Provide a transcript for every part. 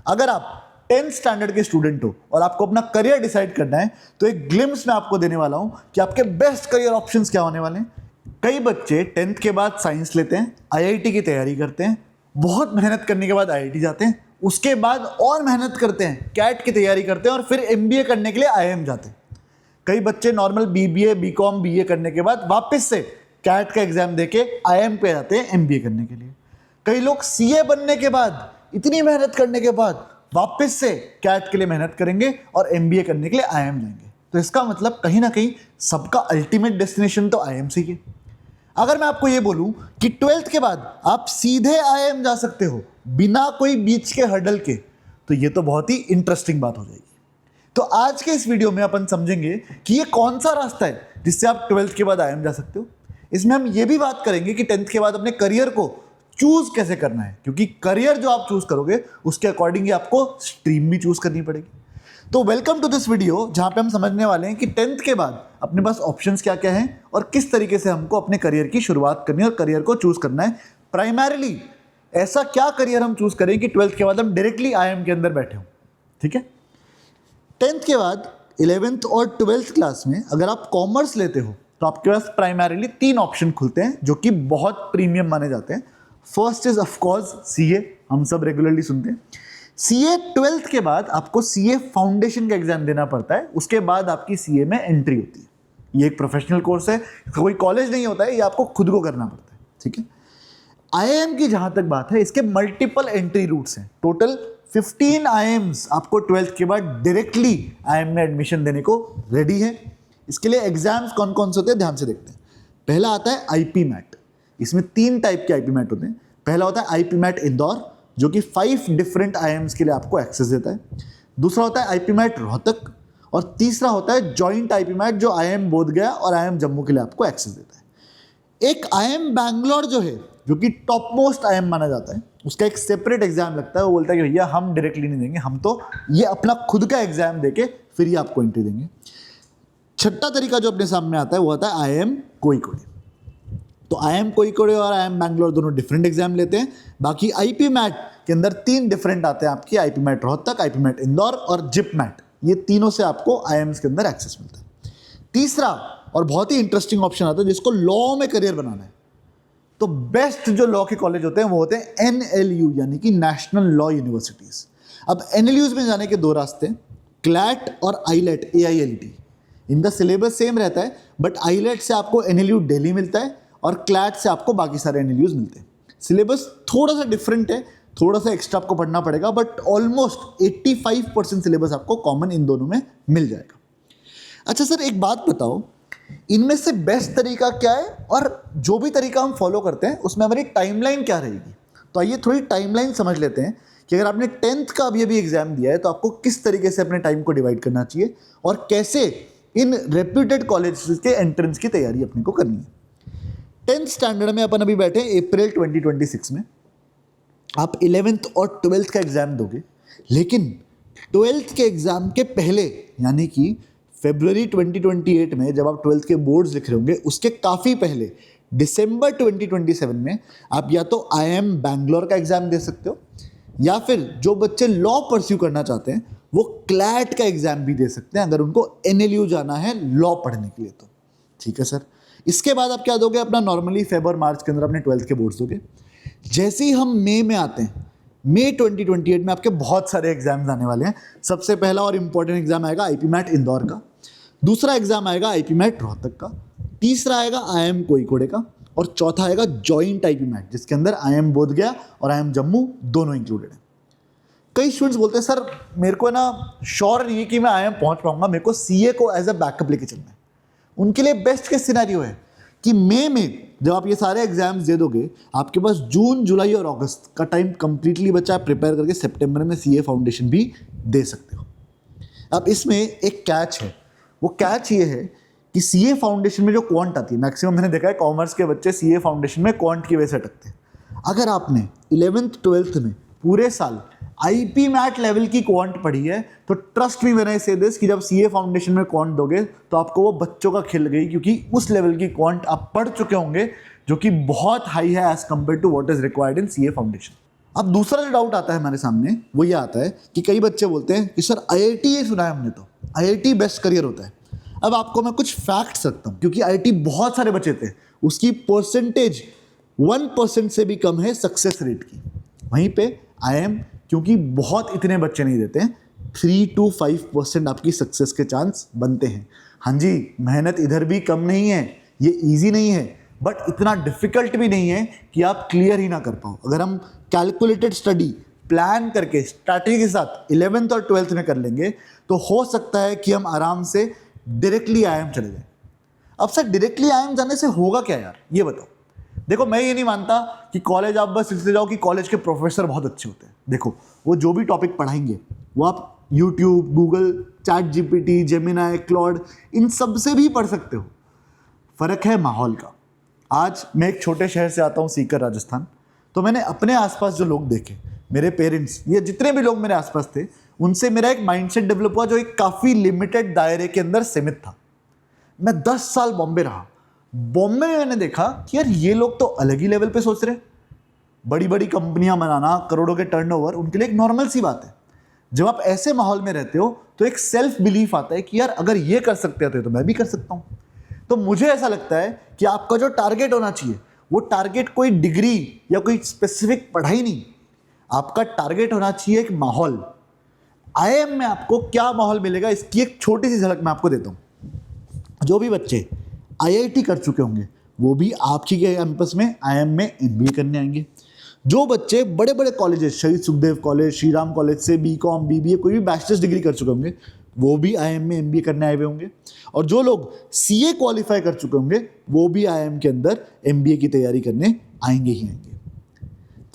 अगर आप 10th standard के स्टूडेंट हो और आपको अपना करियर डिसाइड करना है तो एक ग्लिम्स मैं आपको देने वाला हूं कि आपके बेस्ट करियर ऑप्शंस क्या होने वाले हैं। कई बच्चे 10th के बाद साइंस लेते हैं, आईआईटी की तैयारी करते हैं, बहुत मेहनत करने के बाद आईआईटी जाते हैं, उसके बाद और मेहनत करते हैं, कैट की तैयारी करते हैं और फिर एमबीए करने के लिए आईआईएम जाते हैं। कई बच्चे नॉर्मल बीबीए, बीकॉम, बीए करने के बाद वापस से कैट का एग्जाम देके आईआईएम पे जाते हैं एमबीए करने के लिए। कई लोग सीए बनने के बाद, इतनी मेहनत करने के बाद वापस से कैट के लिए मेहनत करेंगे और एमबीए करने के लिए आईआईएम जाएंगे। तो इसका मतलब कहीं ना कहीं सबका अल्टीमेट डेस्टिनेशन तो आईआईएम से ही है। अगर मैं आपको ये बोलूं कि 12th के बाद आप सीधे आईआईएम जा सकते हो बिना कोई बीच के हर्डल के, तो ये तो बहुत ही इंटरेस्टिंग बात हो जाएगी। तो आज के इस वीडियो में अपन समझेंगे कि ये कौन सा रास्ता है जिससे आप 12th के बाद आईआईएम जा सकते हो। इसमें हम ये भी बात करेंगे कि 10th के बाद अपने करियर को चूज कैसे करना है, क्योंकि करियर जो आप चूज करोगे उसके अकॉर्डिंग ही आपको स्ट्रीम भी चूज करनी पड़ेगी। तो वेलकम टू दिस वीडियो, जहां पे हम समझने वाले हैं कि 10th के बाद अपने पास ऑप्शंस क्या क्या हैं और किस तरीके से हमको अपने करियर की शुरुआत करनी है और करियर को चूज करना है। प्राइमरीली ऐसा क्या करियर हम चूज करें कि 12th के बाद हम डायरेक्टली आईआईएम के अंदर बैठे हों। ठीक है, 10th के बाद 11th और 12th क्लास में अगर आप कॉमर्स लेते हो तो आपके पास प्राइमरीली 3 ऑप्शन खुलते हैं जो कि बहुत प्रीमियम माने जाते हैं। फर्स्ट इज ऑफकोर्स सीए, हम सब रेगुलरली सुनते हैं। सीए 12th के बाद आपको सीए फाउंडेशन का एग्जाम देना पड़ता है, उसके बाद आपकी सीए में एंट्री होती है। ये एक प्रोफेशनल कोर्स है, कोई कॉलेज नहीं होता है, ये आपको खुद को करना पड़ता है। ठीक है, आईआईएम की जहां तक बात है, इसके मल्टीपल एंट्री रूट्स हैं। टोटल 15 आईआईएम्स आपको 12th के बाद डायरेक्टली आईआईएम में एडमिशन देने को रेडी है। इसके लिए एग्जाम्स कौन कौन से होते हैं ध्यान से देखते हैं। पहला आता है आईपी मैट। इसमें 3 टाइप के आईपी मैट होते हैं। पहला होता है आईपी मैट इंदौर, जो कि 5 डिफरेंट आईआईएम्स के लिए आपको एक्सेस देता है। दूसरा होता है आईपी मैट रोहतक और तीसरा होता है जॉइंट आईपी मैट, जो आईआईएम बोधगया और आईआईएम जम्मू के लिए आपको एक्सेस देता है। एक आईआईएम बैंगलोर जो है, जो कि टॉप मोस्ट आईआईएम माना जाता है, उसका एक सेपरेट एग्जाम लगता है। वो बोलता है कि भैया हम डायरेक्टली नहीं देंगे, हम तो ये अपना खुद का एग्जाम देके फिर ही आपको एंट्री देंगे। छठा तरीका जो अपने सामने आता है वो आता है आईआईएम कोईकोडे। तो आईआईएम कोईकोडे और आईआईएम बैंगलोर दोनों डिफरेंट एग्जाम लेते हैं। बाकी आईपी मैट के अंदर 3 डिफरेंट आते हैं आपकी, IP MAT Rohtak, IP MAT Indore और जिप मैट। ये तीनों से आपको आईआईएम्स के अंदर एक्सेस मिलता है। तीसरा और बहुत ही इंटरेस्टिंग ऑप्शन आता है जिसको लॉ में करियर बनाना है। तो बेस्ट जो लॉ के कॉलेज होते हैं वो होते हैं एनएलयू, यानी कि नेशनल लॉ यूनिवर्सिटीज। अब एनएलयूज में जाने के 2 रास्ते हैं, क्लैट और आईलेट, AILET। इनका सिलेबस सेम रहता है, बट आईलेट से आपको एनएलयू दिल्ली मिलता है और क्लैट से आपको बाकी सारे एनएलयूज मिलते हैं। सिलेबस थोड़ा सा डिफरेंट है, थोड़ा सा एक्स्ट्रा आपको पढ़ना पड़ेगा, बट ऑलमोस्ट 85% सिलेबस आपको कॉमन इन दोनों में मिल जाएगा। अच्छा सर, एक बात बताओ, इनमें से बेस्ट तरीका क्या है और जो भी तरीका हम फॉलो करते हैं उसमें हमारी टाइमलाइन क्या रहेगी? तो आइए थोड़ी टाइमलाइन समझ लेते हैं कि अगर आपने 10th का अभी एग्जाम दिया है तो आपको किस तरीके से अपने टाइम को डिवाइड करना चाहिए और कैसे इन रेप्यूटेड कॉलेजेस के एंट्रेंस की तैयारी अपने को करनी है। 10th स्टैंडर्ड में अपन अभी बैठे अप्रैल 2026 में। आप 11th और 12th का एग्जाम दोगे, लेकिन 12th के एग्जाम के पहले यानी कि फरवरी 2028 में जब आप 12th के बोर्ड्स लिख रहे होंगे, उसके काफ़ी पहले दिसंबर 2027 में आप या तो आईआईएम बैंगलोर का एग्जाम दे सकते हो, या फिर जो बच्चे लॉ परस्यू करना चाहते हैं वो क्लैट का एग्जाम भी दे सकते हैं अगर उनको एनएलयू जाना है लॉ पढ़ने के लिए। तो ठीक है सर, इसके बाद आप क्या दोगे? अपना नॉर्मली फेबर मार्च के अंदर अपने 12th के बोर्ड्स दोगे। जैसे ही हम मई में आते हैं, मई 2028 में आपके बहुत सारे एग्जाम्स आने वाले हैं। सबसे पहला और इंपॉर्टेंट एग्जाम आएगा आईपी मैट इंदौर का, दूसरा एग्जाम आएगा आईपी मैट रोहतक का, तीसरा आएगा आईआईएम कोईकोडे का और चौथा आएगा जॉइंट आईपी मैट, जिसके अंदर आईआईएम बोधगया और आईआईएम जम्मू दोनों इंक्लूडेड है। कई स्टूडेंट्स बोलते हैं सर मेरे को ना श्योर नहीं है कि मैं आईआईएम पहुंच पाऊंगा, मेरे को सीए को एज अ बैकअप लेके चलना है। उनके लिए बेस्ट केस सिनेरियो है कि मई में जब आप ये सारे एग्जाम्स दे दोगे, आपके पास जून, जुलाई और अगस्त का टाइम कंप्लीटली बचा है प्रिपेयर करके सितंबर में सीए फाउंडेशन भी दे सकते हो। अब इसमें एक कैच है, वो कैच ये है कि सीए फाउंडेशन में जो क्वांट आती है, मैक्सिमम मैंने देखा है कॉमर्स के बच्चे सीए फाउंडेशन में क्वांट की वजह से अटकते हैं। अगर आपने 11th 12th में पूरे साल आईपी मैट लेवल की क्वांट पढ़ी है तो ट्रस्ट मी व्हेन आई से दिस कि जब सीए फाउंडेशन में क्वांट दोगे तो आपको वो बच्चों का खिल गई, क्योंकि उस लेवल की क्वांट आप पढ़ चुके होंगे जो कि बहुत हाई है as compare to what is required in CA foundation. अब दूसरा जो डाउट आता है हमारे सामने वो ये आता है कि कई बच्चे बोलते हैं कि सर आईआईटी ये सुना है हमने, तो आईआईटी बेस्ट करियर होता है। अब आपको मैं कुछ फैक्ट्स रखता हूँ, क्योंकि आईआईटी बहुत सारे बचे थे, उसकी परसेंटेज 1% से भी कम है सक्सेस रेट की। वहीं पे आईएम क्योंकि बहुत इतने बच्चे नहीं देते हैं, 3 to 5% आपकी सक्सेस के चांस बनते हैं। हाँ जी, मेहनत इधर भी कम नहीं है, ये इजी नहीं है, बट इतना डिफिकल्ट भी नहीं है कि आप क्लियर ही ना कर पाओ। अगर हम कैलकुलेटेड स्टडी प्लान करके स्ट्रैटेजी के साथ 11th और 12th में कर लेंगे तो हो सकता है कि हम आराम से डायरेक्टली आईएम चले जाएं। अब सर डायरेक्टली आईएम जाने से होगा क्या यार, ये बताओ। देखो, मैं ये नहीं मानता कि कॉलेज आप बस इसलिए जाओ कि कॉलेज के प्रोफेसर बहुत अच्छे होते हैं। देखो, वो जो भी टॉपिक पढ़ाएंगे वो आप YouTube, Google, ChatGPT, Gemini, Claude, इन सब से भी पढ़ सकते हो। फ़र्क है माहौल का। आज मैं एक छोटे शहर से आता हूँ, सीकर, राजस्थान। तो मैंने अपने आसपास जो लोग देखे, मेरे पेरेंट्स, ये जितने भी लोग मेरे आसपास थे, उनसे मेरा एक माइंडसेट डेवलप हुआ जो एक काफ़ी लिमिटेड दायरे के अंदर सीमित था। मैं 10 साल बॉम्बे रहा। बॉम्बे में मैंने देखा कि यार ये लोग तो अलग ही लेवल पे सोच रहे हैं। बड़ी बड़ी कंपनियां बनाना, करोड़ों के टर्नओवर उनके लिए एक नॉर्मल सी बात है। जब आप ऐसे माहौल में रहते हो तो एक सेल्फ बिलीफ आता है कि यार अगर ये कर सकते होते तो मैं भी कर सकता हूं। तो मुझे ऐसा लगता है कि आपका जो टारगेट होना चाहिए वो टारगेट कोई डिग्री या कोई स्पेसिफिक पढ़ाई नहीं, आपका टारगेट होना चाहिए एक माहौल। आईएम में आपको क्या माहौल मिलेगा इसकी एक छोटी सी झलक मैं आपको देता हूं। जो भी बच्चे आईआईटी कर चुके होंगे वो भी आपकी कैंपस में आईएम में एमबीए करने आएंगे। जो बच्चे बड़े बड़े कॉलेजेस, शहीद सुखदेव कॉलेज, श्री राम कॉलेज से बीकॉम, बीबीए, कोई भी बैचलर्स डिग्री कर चुके होंगे वो भी आईएम में एमबीए करने आए हुए होंगे। और जो लोग सीए क्वालिफाई कर चुके होंगे वो भी आईएम के अंदर एमबीए की तैयारी करने आएंगे ही आएंगे।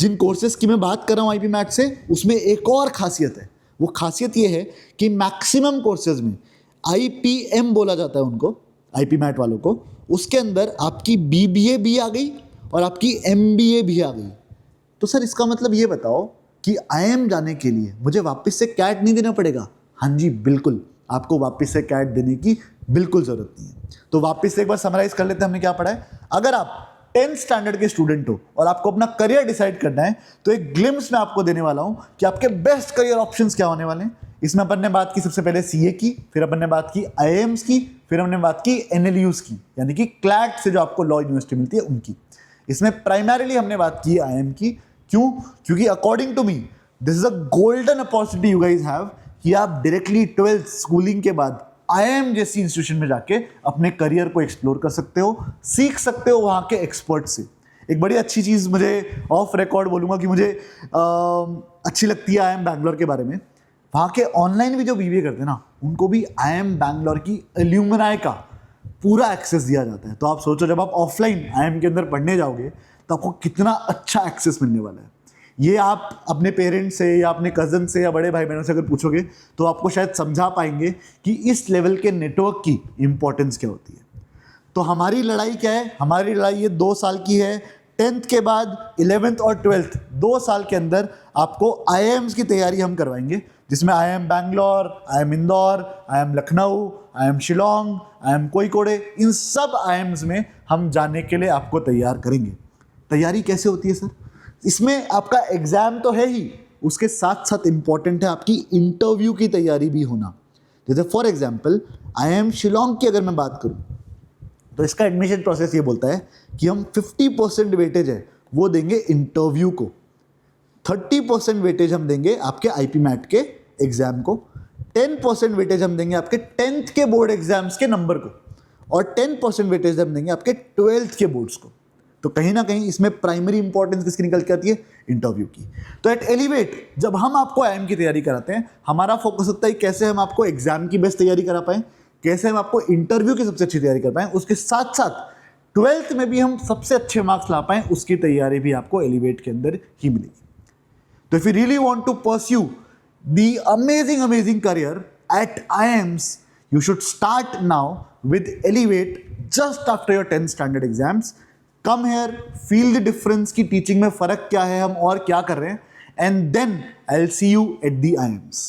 जिन कोर्सेज की मैं बात कर रहा हूँ आईपी मैट से, उसमें एक और खासियत है। वो खासियत ये है कि मैक्सिमम कोर्सेज में आईपीएम बोला जाता है उनको, आईपी मैट वालों को, उसके अंदर आपकी बीबीए भी आ गई और आपकी एमबीए भी आ गई। तो सर इसका मतलब ये बताओ कि आईएम जाने के लिए मुझे वापस से कैट नहीं देना पड़ेगा? हाँ जी बिल्कुल, आपको वापस से कैट देने की बिल्कुल जरूरत नहीं है। तो वापस से एक बार समराइज कर लेते हैं हमने क्या पढ़ा है। अगर आप 10th स्टैंडर्ड के स्टूडेंट हो और आपको अपना करियर डिसाइड करना है तो एक ग्लिम्स मैं आपको देने वाला हूं कि आपके बेस्ट करियर ऑप्शंस क्या होने वाले हैं। इसमें अपन ने बात की सबसे पहले सीए की, फिर अपन ने बात की आईएम्स की, फिर हमने बात की एनएलयूज की, यानी कि क्लैट से जो आपको लॉ यूनिवर्सिटी मिलती है उनकी। इसमें प्राइमरीली हमने बात की आईएम की। क्यों? क्योंकि according to me this is a golden opportunity you guys have कि आप डायरेक्टली 12th स्कूलिंग के बाद आईएम जैसी इंस्टीट्यूशन में जाके अपने करियर को एक्सप्लोर कर सकते हो, सीख सकते हो वहाँ के एक्सपर्ट से। एक बड़ी अच्छी चीज़ मुझे ऑफ रिकॉर्ड बोलूँगा कि मुझे अच्छी लगती है आईएम बैंगलोर के बारे में। वहाँ के ऑनलाइन भी जो बीबीए करते हैं ना, उनको भी आईएम बैंगलोर की एल्यूमनाई का पूरा एक्सेस दिया जाता है। तो आप सोचो जब आप ऑफलाइन आईएम के अंदर पढ़ने जाओगे तो आपको कितना अच्छा एक्सेस मिलने वाला है। ये आप अपने पेरेंट्स से या अपने कज़न से या बड़े भाई बहनों से अगर पूछोगे तो आपको शायद समझा पाएंगे कि इस लेवल के नेटवर्क की इंपॉर्टेंस क्या होती है। तो हमारी लड़ाई क्या है? हमारी लड़ाई ये 2 साल की है। 10th के बाद 11th और 12th 2 साल के अंदर आपको आईएम्स की तैयारी हम करवाएंगे, जिसमें IIM Bangalore, IIM Indore, IIM Lucknow, IIM Shillong, IIM Kozhikode, इन सब आईएम्स में हम जाने के लिए आपको तैयार करेंगे। तैयारी कैसे होती है सर? इसमें आपका एग्जाम तो है ही, उसके साथ साथ इंपॉर्टेंट है आपकी इंटरव्यू की तैयारी भी होना। जैसे फॉर एग्जाम्पल आईएम शिलोंग की अगर मैं बात करूं तो इसका एडमिशन प्रोसेस ये बोलता है कि हम 50% वेटेज है वो देंगे इंटरव्यू को, 30% वेटेज हम देंगे आपके आईपी मैट के एग्जाम को, 10% वेटेज हम देंगे आपके 10th के बोर्ड एग्जाम्स के नंबर को, और 10% वेटेज हम देंगे आपके 12th के बोर्ड्स को। तो कहीं ना कहीं इसमें प्राइमरी इंपॉर्टेंस किसकी निकल के आती है? इंटरव्यू की। तो एट एलिवेट जब हम आपको आईएम की तैयारी कराते हैं, हमारा फोकस होता है कैसे हम आपको एग्जाम की बेस्ट तैयारी करा पाएं, कैसे हम आपको इंटरव्यू की सबसे अच्छी तैयारी कर पाएं, उसके साथ साथ 12th में भी हम सबसे अच्छे मार्क्स ला पाएं, उसकी तैयारी भी आपको एलिवेट के अंदर ही मिलेगी। तो if you really want to pursue the amazing career at IIMs, you should start now with Elevate just after your 10th standard exams. Come here, feel the difference कि टीचिंग में फ़र्क क्या है, हम और क्या कर रहे हैं, and then I'll see you at the IIMs.